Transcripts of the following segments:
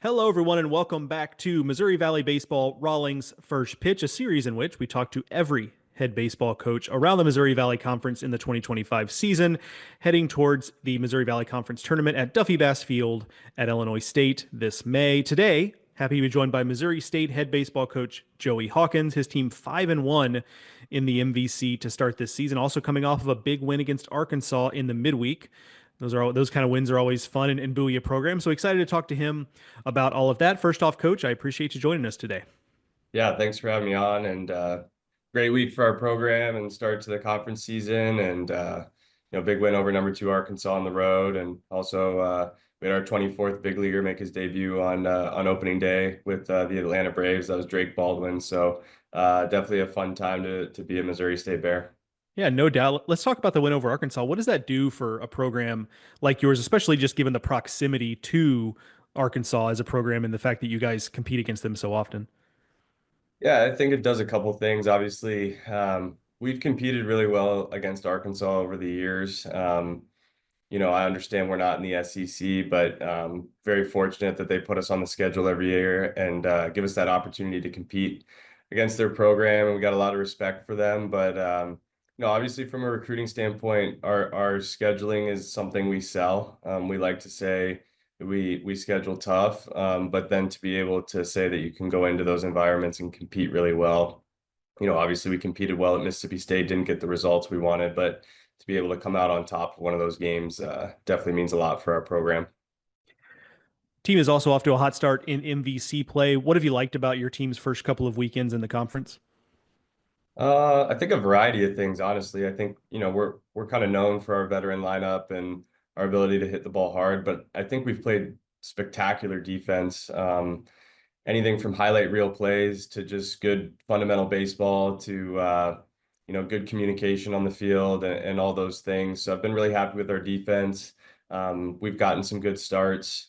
Hello, everyone, and welcome back to Missouri Valley Baseball Rawlings First Pitch, a series in which we talk to every head baseball coach around the Missouri Valley Conference in the 2025 season, heading towards the Missouri Valley Conference tournament at Duffy Bass Field at Illinois State this May. Today, happy to be joined by Missouri State head baseball coach Joey Hawkins, his team 5-1 in the MVC to start this season, also coming off of a big win against Arkansas in the midweek. Those kind of wins are always fun and buoy a program. So excited to talk to him about all of that. First off, Coach, I appreciate you joining us today. Yeah, thanks for having me on. And great week for our program and start to the conference season. And big win over number two Arkansas on the road, and also we had our 24th big leaguer make his debut on opening day with the Atlanta Braves. That was Drake Baldwin. So definitely a fun time to be a Missouri State Bear. Yeah, no doubt. Let's talk about the win over Arkansas. What does that do for a program like yours, especially just given the proximity to Arkansas as a program and the fact that you guys compete against them so often? Yeah, I think it does a couple things. Obviously, we've competed really well against Arkansas over the years. I understand we're not in the SEC, but very fortunate that they put us on the schedule every year and give us that opportunity to compete against their program. And we got a lot of respect for them. But obviously, from a recruiting standpoint, our scheduling is something we sell. We like to say we schedule tough, but then to be able to say that you can go into those environments and compete really well. Obviously we competed well at Mississippi State, didn't get the results we wanted, but to be able to come out on top of one of those games definitely means a lot for our program. Team is also off to a hot start in MVC play. What have you liked about your team's first couple of weekends in the conference? I think a variety of things, honestly. I think, we're kind of known for our veteran lineup and our ability to hit the ball hard, but I think we've played spectacular defense. Anything from highlight reel plays to just good fundamental baseball to good communication on the field and all those things. So I've been really happy with our defense. We've gotten some good starts.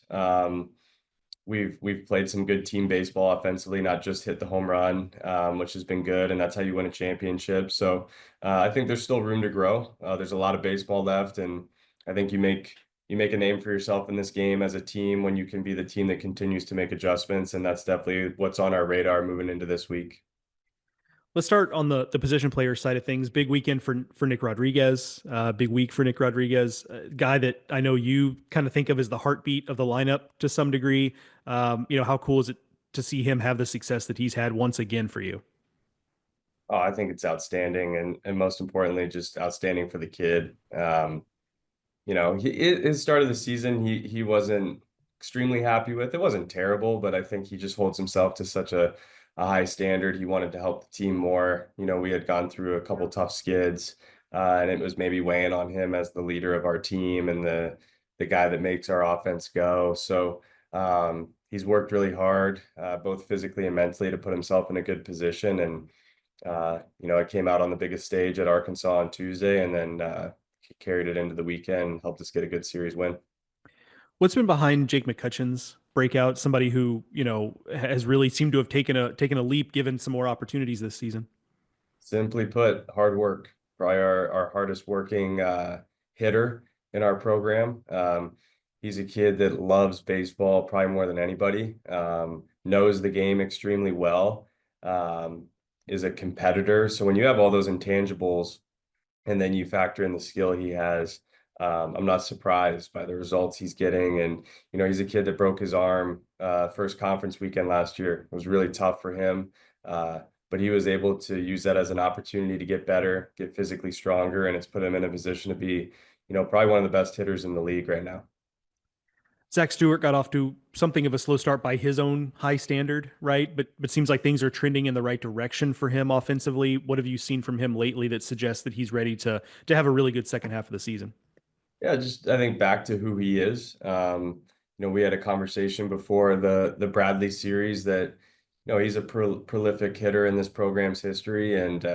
We've played some good team baseball offensively, not just hit the home run, which has been good, and that's how you win a championship. So I think there's still room to grow. There's a lot of baseball left, and I think you make a name for yourself in this game as a team when you can be the team that continues to make adjustments, and that's definitely what's on our radar moving into this week. Let's start on the position player side of things. Big weekend for Nick Rodriguez. Big week for Nick Rodriguez, a guy that I know you kind of think of as the heartbeat of the lineup to some degree. How cool is it to see him have the success that he's had once again for you? Oh, I think it's outstanding, and most importantly, just outstanding for the kid. His start of the season, he wasn't extremely happy with. It wasn't terrible, but I think he just holds himself to such a high standard. He wanted to help the team more. We had gone through a couple tough skids, and it was maybe weighing on him as the leader of our team and the guy that makes our offense go. So he's worked really hard, both physically and mentally, to put himself in a good position. And it came out on the biggest stage at Arkansas on Tuesday, and then he carried it into the weekend, helped us get a good series win. What's been behind Jake McCutcheon's breakout? Somebody who has really seemed to have taken a leap, given some more opportunities this season. Simply put, hard work. Probably our hardest working hitter in our program. He's a kid that loves baseball probably more than anybody, knows the game extremely well, is a competitor. So when you have all those intangibles and then you factor in the skill he has, I'm not surprised by the results he's getting. And, he's a kid that broke his arm first conference weekend last year. It was really tough for him. But he was able to use that as an opportunity to get better, get physically stronger, and it's put him in a position to be, probably one of the best hitters in the league right now. Zach Stewart got off to something of a slow start by his own high standard, right? But seems like things are trending in the right direction for him offensively. What have you seen from him lately that suggests that he's ready to have a really good second half of the season? Yeah, just I think back to who he is. We had a conversation before the Bradley series that, he's a prolific hitter in this program's history, and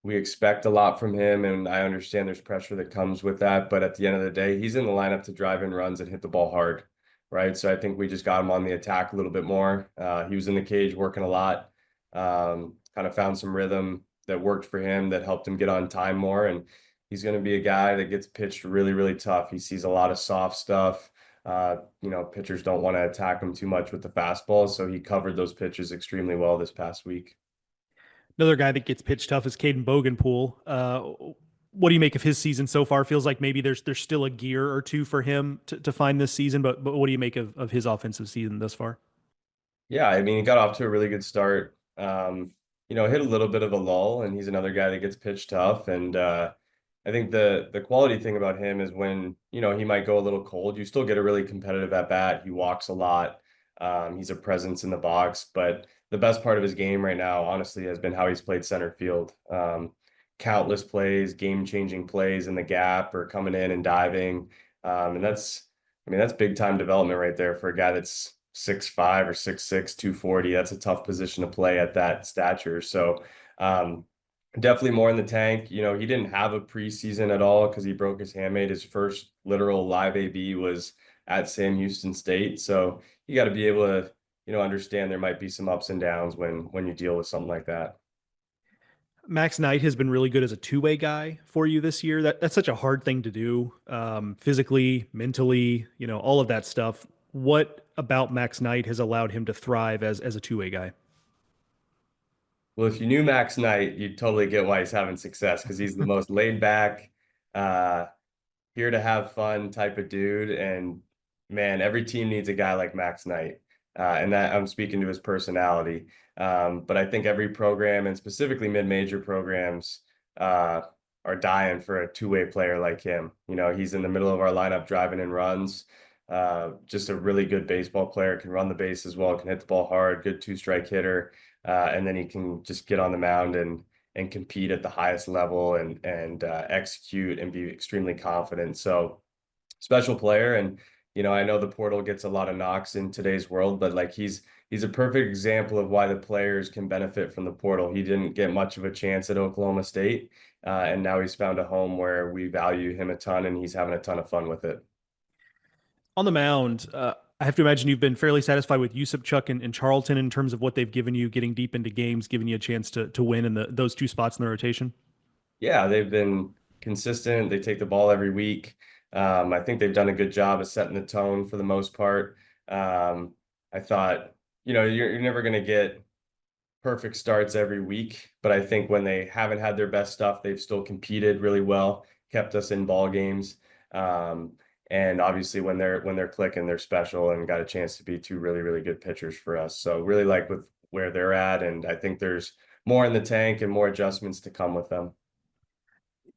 we expect a lot from him, and I understand there's pressure that comes with that. But at the end of the day, he's in the lineup to drive in runs and hit the ball hard, right? So I think we just got him on the attack a little bit more. He was in the cage working a lot, kind of found some rhythm that worked for him, that helped him get on time more. And he's going to be a guy that gets pitched really, really tough. He sees a lot of soft stuff. Pitchers don't want to attack him too much with the fastball, so he covered those pitches extremely well this past week. Another guy that gets pitched tough is Caden Bogenpool. What do you make of his season so far? Feels like maybe there's still a gear or two for him to find this season, but what do you make of his offensive season thus far? Yeah, I mean, he got off to a really good start. Hit a little bit of a lull, and he's another guy that gets pitched tough. And I think the quality thing about him is when, he might go a little cold, you still get a really competitive at bat. He walks a lot. He's a presence in the box, but the best part of his game right now, honestly, has been how he's played center field. Countless plays, game-changing plays in the gap or coming in and diving. And that's big time development right there for a guy that's 6'5" or 6'6", 240. That's a tough position to play at that stature. So definitely more in the tank. He didn't have a preseason at all because he broke his hamate. His first literal live AB was at Sam Houston State. So you got to be able to, understand there might be some ups and downs when you deal with something like that. Max Knight has been really good as a two-way guy for you this year. That's such a hard thing to do, physically, mentally, all of that stuff. What about Max Knight has allowed him to thrive as a two-way guy? Well, if you knew Max Knight, you'd totally get why he's having success because he's the most laid back, uh, here to have fun type of dude. And man, every team needs a guy like Max Knight. And that I'm speaking to his personality. But I think every program and specifically mid-major programs uh, are dying for a two-way player like him. He's in the middle of our lineup driving in runs. Just a really good baseball player, can run the base as well, can hit the ball hard, good two-strike hitter. And then he can just get on the mound and compete at the highest level and execute and be extremely confident. So special player. And I know the portal gets a lot of knocks in today's world, but like he's a perfect example of why the players can benefit from the portal. He didn't get much of a chance at Oklahoma State, and now he's found a home where we value him a ton, and he's having a ton of fun with it. On the mound, I have to imagine you've been fairly satisfied with Yusuf Chuck and Charlton in terms of what they've given you, getting deep into games, giving you a chance to win in those two spots in the rotation. Yeah, they've been consistent. They take the ball every week. I think they've done a good job of setting the tone for the most part. I thought, you're never going to get perfect starts every week, but I think when they haven't had their best stuff, they've still competed really well, kept us in ball games. Um, and obviously when they're clicking, they're special and got a chance to be two really, really good pitchers for us. So really like with where they're at, and I think there's more in the tank and more adjustments to come with them.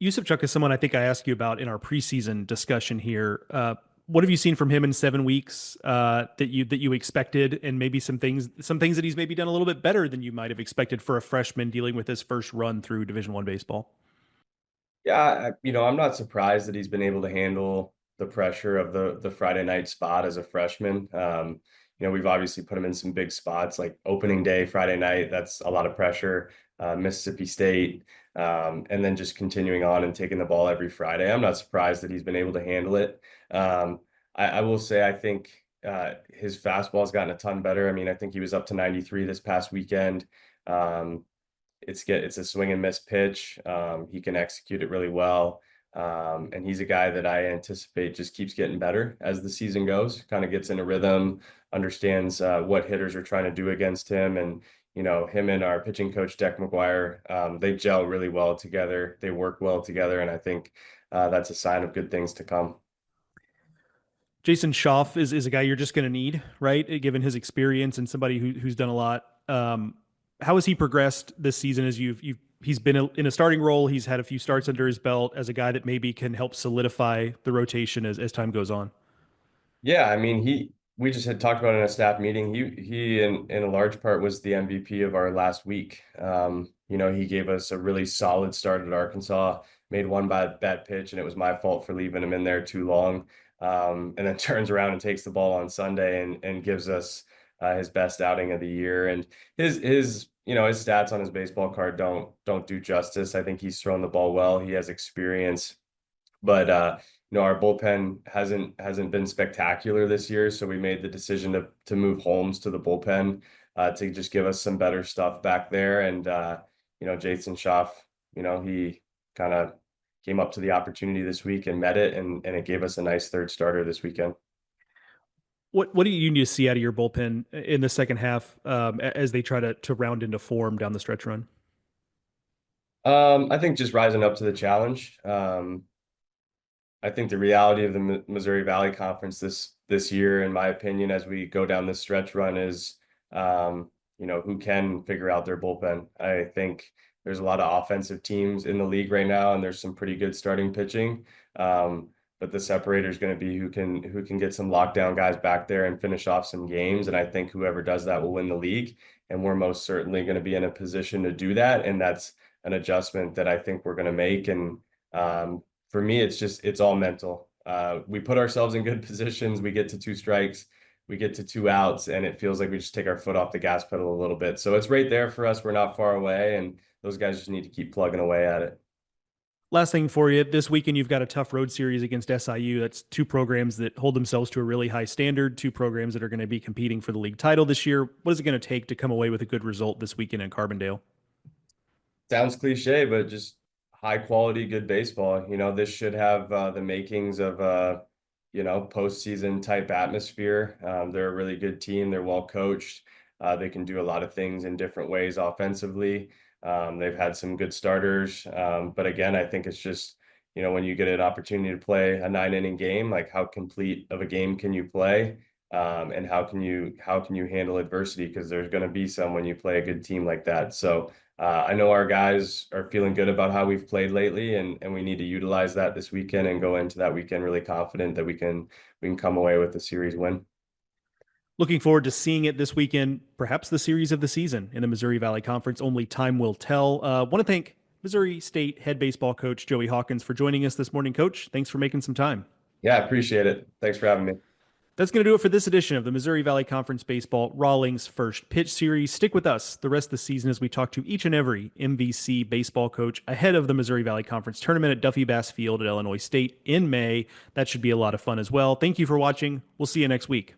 Yusuf Chuck is someone I think I asked you about in our preseason discussion here. What have you seen from him in 7 weeks that you expected, and maybe some things that he's maybe done a little bit better than you might have expected for a freshman dealing with his first run through Division I baseball? Yeah, I'm not surprised that he's been able to handle the pressure of the Friday night spot as a freshman. We've obviously put him in some big spots like opening day Friday night. That's a lot of pressure. Mississippi State, and then just continuing on and taking the ball every Friday. I'm not surprised that he's been able to handle it. Um, I will say I think his fastball's gotten a ton better. I mean, I think he was up to 93 this past weekend. Um, it's a swing and miss pitch. He can execute it really well. And he's a guy that I anticipate just keeps getting better as the season goes, kind of gets in a rhythm, understands what hitters are trying to do against him. And, him and our pitching coach, Deck McGuire, they gel really well together. They work well together. And I think that's a sign of good things to come. Jason Schaff is a guy you're just going to need, right? Given his experience and somebody who's done a lot. How has he progressed this season as he's been in a starting role? He's had a few starts under his belt as a guy that maybe can help solidify the rotation as time goes on. Yeah, I mean, we just had talked about it in a staff meeting. He in a large part was the MVP of our last week. He gave us a really solid start at Arkansas, made one bad pitch, and it was my fault for leaving him in there too long. And then turns around and takes the ball on Sunday and gives us his best outing of the year. And his stats on his baseball card don't do justice. I think he's thrown the ball well. He has experience. But our bullpen hasn't been spectacular this year, so we made the decision to move Holmes to the bullpen to just give us some better stuff back there. And Jason Schaff, he kind of came up to the opportunity this week and met it, and it gave us a nice third starter this weekend. What do you need to see out of your bullpen in the second half as they try to round into form down the stretch run? I think just rising up to the challenge. I think the reality of the Missouri Valley Conference this year, in my opinion, as we go down this stretch run, is who can figure out their bullpen. I think there's a lot of offensive teams in the league right now, and there's some pretty good starting pitching. But the separator is going to be who can get some lockdown guys back there and finish off some games. And I think whoever does that will win the league. And we're most certainly going to be in a position to do that. And that's an adjustment that I think we're going to make. And for me, it's all mental. We put ourselves in good positions. We get to two strikes, we get to two outs, and it feels like we just take our foot off the gas pedal a little bit. So it's right there for us. We're not far away, and those guys just need to keep plugging away at it. Last thing for you, this weekend you've got a tough road series against SIU. That's two programs that hold themselves to a really high standard, two programs that are going to be competing for the league title this year. What is it going to take to come away with a good result this weekend in Carbondale? Sounds cliche, but just high quality, good baseball. This should have the makings of postseason type atmosphere. They're a really good team. They're well coached. They can do a lot of things in different ways offensively. They've had some good starters. But again, I think it's just, when you get an opportunity to play a 9 inning game, like how complete of a game can you play? And how can you handle adversity? Because there's going to be some when you play a good team like that. So I know our guys are feeling good about how we've played lately, and we need to utilize that this weekend and go into that weekend really confident that we can come away with the series win. Looking forward to seeing it this weekend, perhaps the series of the season in the Missouri Valley Conference. Only time will tell. Want to thank Missouri State head baseball coach Joey Hawkins for joining us this morning, Coach. Thanks for making some time. Yeah, I appreciate it. Thanks for having me. That's going to do it for this edition of the Missouri Valley Conference Baseball Rawlings First Pitch Series. Stick with us the rest of the season as we talk to each and every MVC baseball coach ahead of the Missouri Valley Conference tournament at Duffy Bass Field at Illinois State in May. That should be a lot of fun as well. Thank you for watching. We'll see you next week.